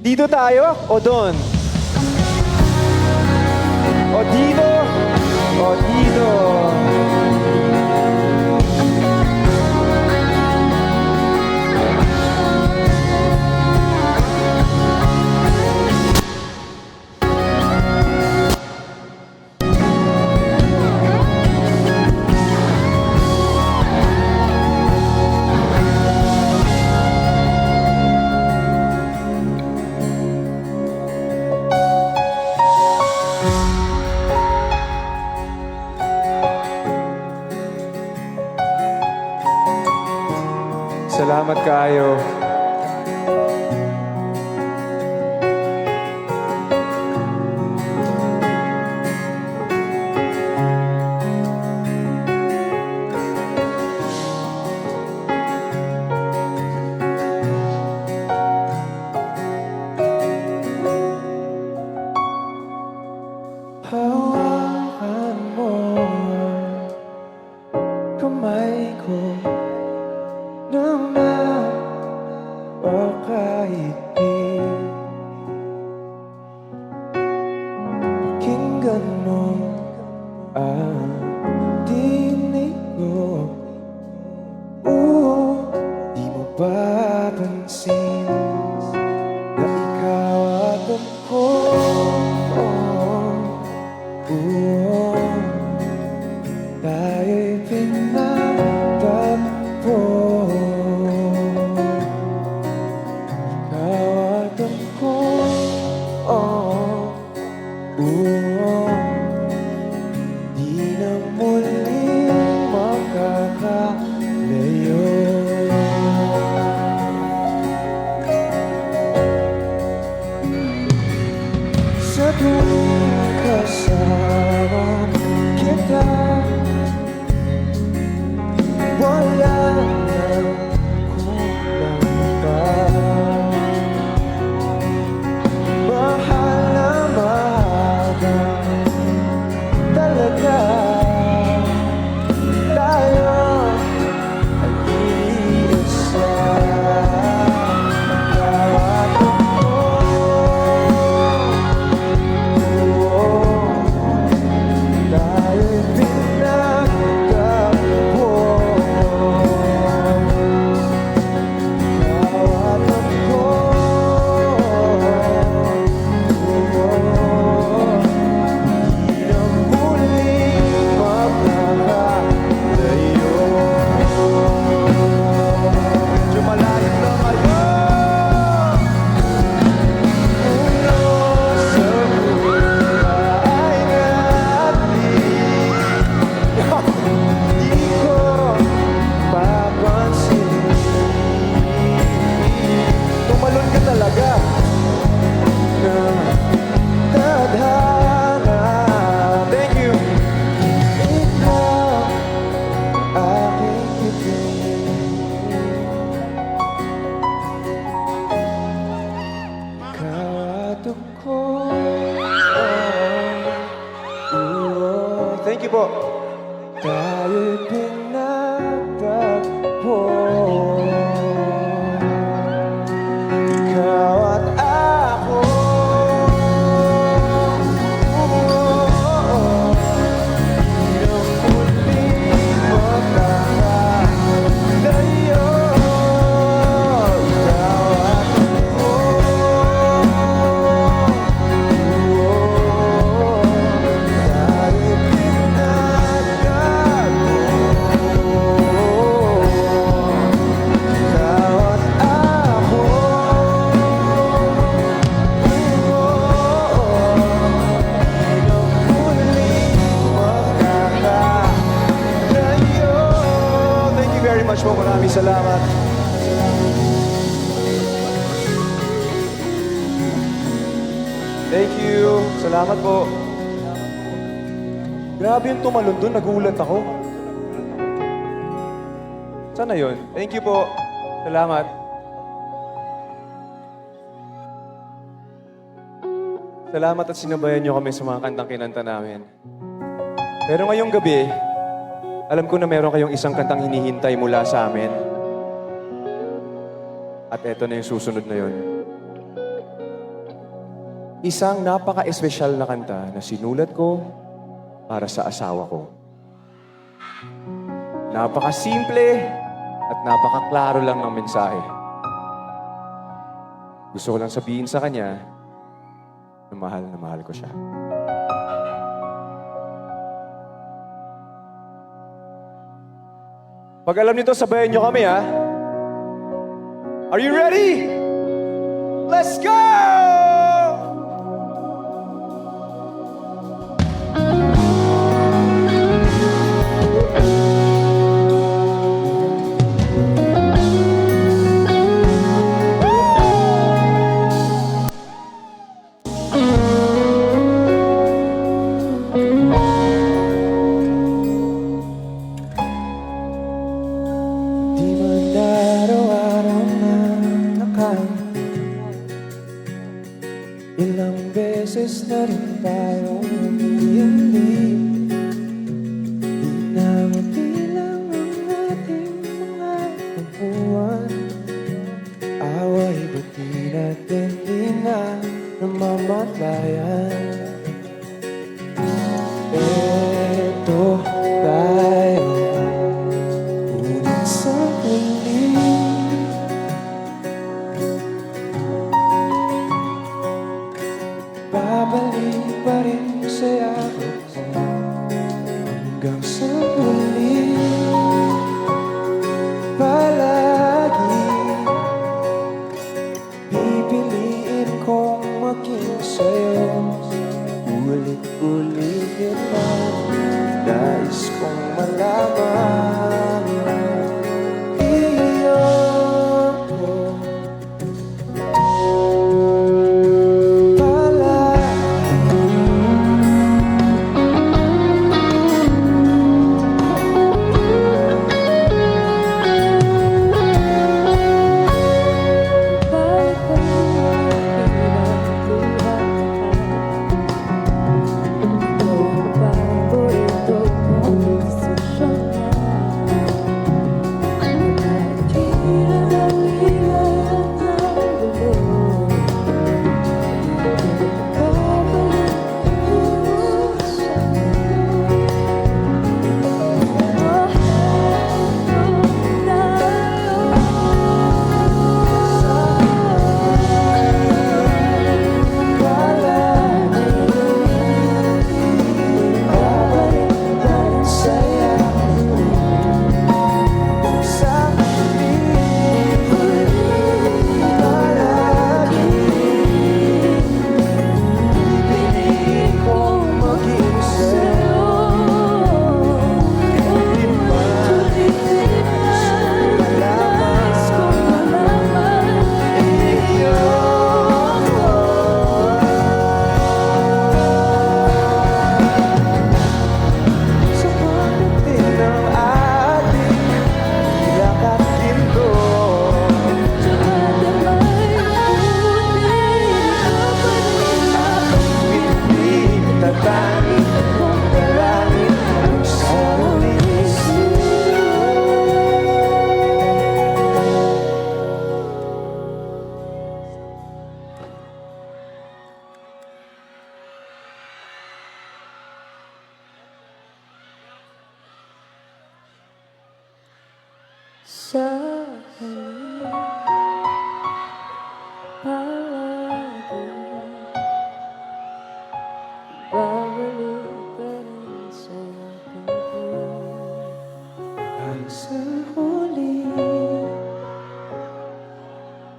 Dito tayo o doon? O dito o dito? Salamat kayo. Hawakan mo kamay ko nang napakaibig. Pakinggan mo ang tinig ko. Di mo papansin na ikaw at ako. Tayo'y pinagtagpo. Ikaw at ako, di na muling makakalayo. Sa tuwing kasama kita, wala nang kulang pa. Mahal na mahal ka talaga. Tayo ay iisa. Ikaw at ako, tayo'y pinagtagpo. Ikaw at ako, di na muling makakalayo. Medyo malayo na ngayon. Ulo sa buhay natin. Di ko papansin. Tumalon ka talaga na tadhana. Thank you. Ikaw aking ibig. Ikaw at ako. Thank you po. Tayo'y pinagtagpo. Ikaw at ako. Di na muling makakalayo. Ikaw at ako. Tayo'y pinagtagpo. Ikaw at ako. Di na muling makakalayo. Thank you very much po. Maraming salamat. Thank you. Salamat po. Grabe yung tumalon doon. Nagulat ako. Sana yun? Thank you po. Salamat. Salamat at sinabayan niyo kami sa mga kantang kinanta namin. Pero ngayong gabi, alam ko na meron kayong isang kantang hinihintay mula sa amin. At eto na yung susunod na yun. isang napaka-espesyal na kanta na sinulat ko para sa asawa ko. Napaka-simple at napaka-klaro lang ng mensahe. Gusto ko lang sabihin sa kanya na mahal ko siya. Pag alam nito, sabayan nyo kami, ha? Are you ready? Let's go! Di man araw-araw na ilang beses na rin tayong umiiling. Di na mabilang ang ating mga kabuuan. Away ba't di natin di na namamatayan? Eto tayo, ngunit sa huli babalik pa rin sa'yo hanggang sa huli. Palagi pipiliin kong maging sa'yo. Ulit-ulitin lang, nais kong malaman iyo ko. Sa huli, palagi babalik pa rin sa'yo Ang sa huli,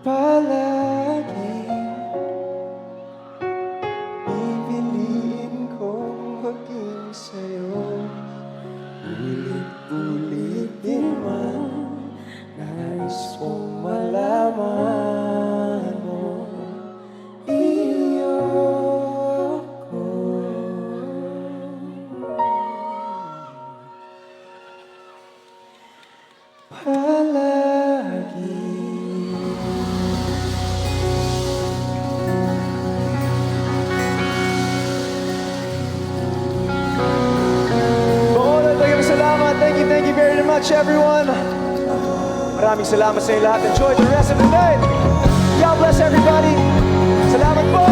palagi pipiliin kong maging sa'yo. Ulit-ulitin man, nais kong malaman mo iyo ko. Palagi. Salamat. Thank you very much, everyone. Maraming salamat sa inyo lahat. Enjoy the rest of the night. God bless everybody. Salamat po.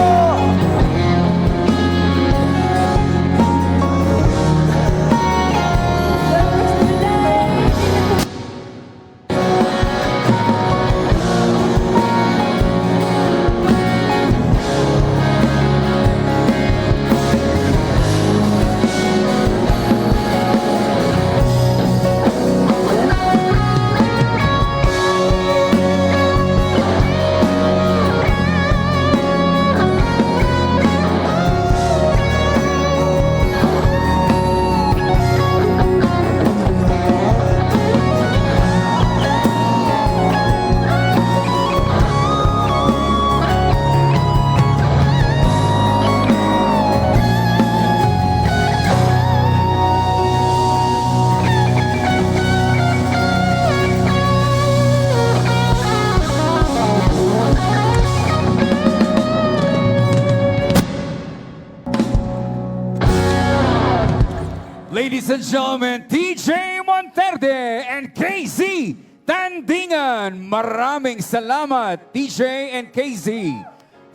Ladies and gentlemen, TJ Monterde and KZ Tandingan. Maraming salamat, TJ and KZ.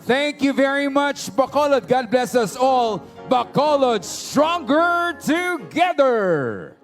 Thank you very much, Bacolod. God bless us all. Bacolod, stronger together.